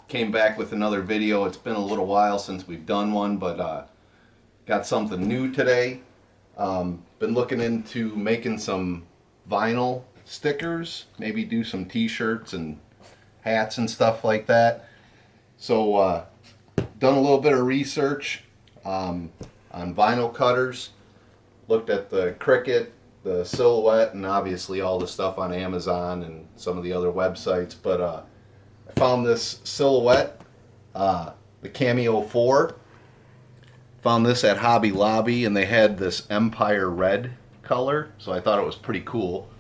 came back with another video. It's been a little while since we've done one, but got something new today. Been looking into making some vinyl stickers, maybe do some t-shirts and hats and stuff like that. So done a little bit of research on vinyl cutters, looked at the Cricut, the Silhouette, and obviously all the stuff on Amazon and some of the other websites, but I found this Silhouette, the Cameo 4. Found this at Hobby Lobby, and they had this Empire Red color, so I thought it was pretty cool.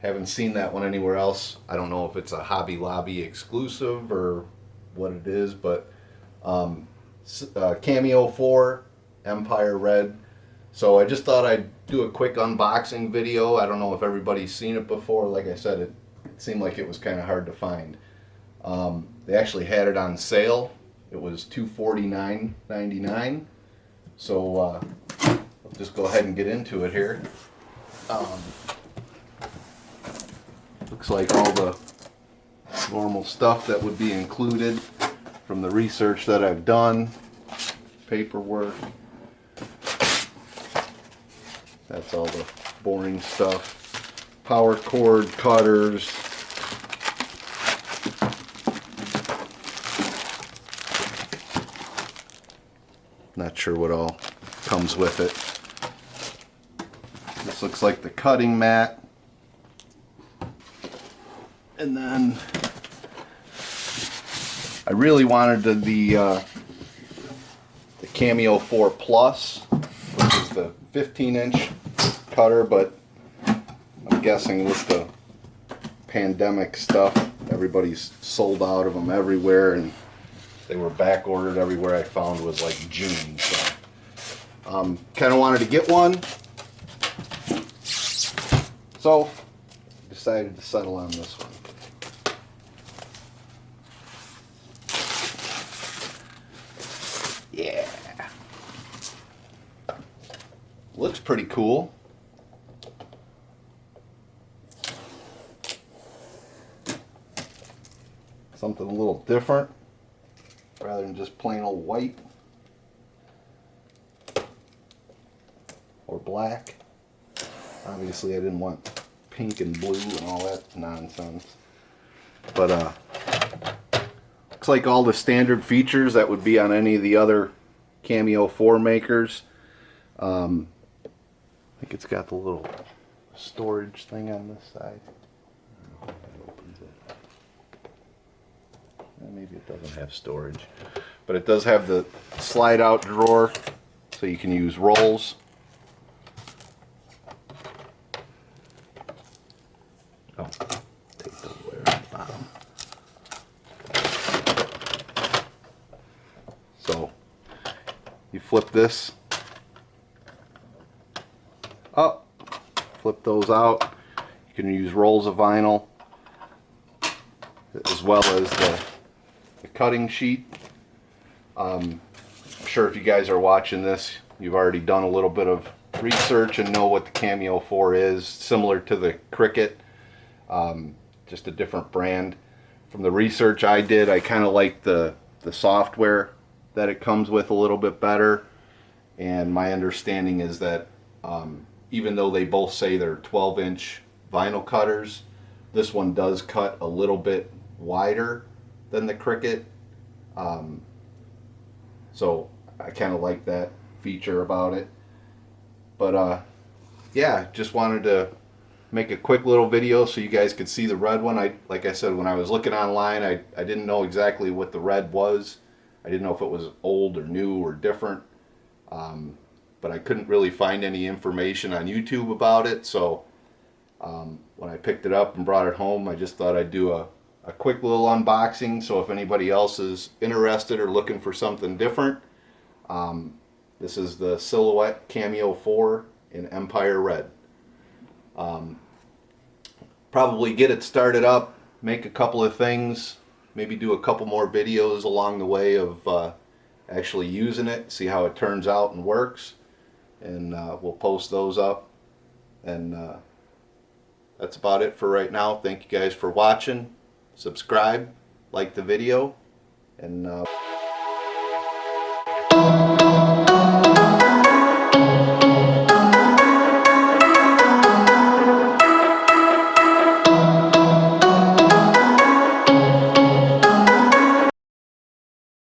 Haven't seen that one anywhere else. I don't know if it's a Hobby Lobby exclusive or what it is, but Cameo 4, Empire Red. So I just thought I'd do a quick unboxing video. I don't know if everybody's seen it before. Like I said, it seemed like it was kind of hard to find. They actually had it on sale. It was $249.99. So I'll just go ahead and get into it here. Looks like all the normal stuff that would be included from the research that I've done. Paperwork. That's all the boring stuff. Power cord cutters. Not sure what all comes with it. This looks like the cutting mat. And then I really wanted the Cameo 4 Plus, which is the 15-inch cutter, but I'm guessing with the pandemic stuff, everybody's sold out of them everywhere, and they were back ordered everywhere. I found was like June, so kind of wanted to get one, so decided to settle on this one. Yeah, looks pretty cool. Something a little different rather than just plain old white or black. Obviously I didn't want pink and blue and all that nonsense, but looks like all the standard features that would be on any of the other Cameo 4 makers. I think it's got the little storage thing on this side. Maybe it doesn't have storage, but it does have the slide out drawer, so you can use rolls. Oh, tape over there on the bottom. So you flip this up, flip those out. You can use rolls of vinyl as well as the cutting sheet. I'm sure if you guys are watching this, you've already done a little bit of research and know what the Cameo 4 is. Similar to the Cricut, just a different brand. From the research I did, I kind of like the software that it comes with a little bit better. And my understanding is that even though they both say they're 12-inch vinyl cutters, this one does cut a little bit wider than the Cricut. So I kind of like that feature about it. But yeah, just wanted to make a quick little video so you guys could see the red one. Like I said, when I was looking online, I didn't know exactly what the red was. I didn't know if it was old or new or different. But I couldn't really find any information on YouTube about it. So when I picked it up and brought it home, I just thought I'd do a quick little unboxing, so if anybody else is interested or looking for something different, this is the Silhouette Cameo 4 in Empire Red. Probably get it started up, make a couple of things, maybe do a couple more videos along the way of actually using it, see how it turns out and works, and we'll post those up. And that's about it for right now. Thank you guys for watching. Subscribe, like the video, and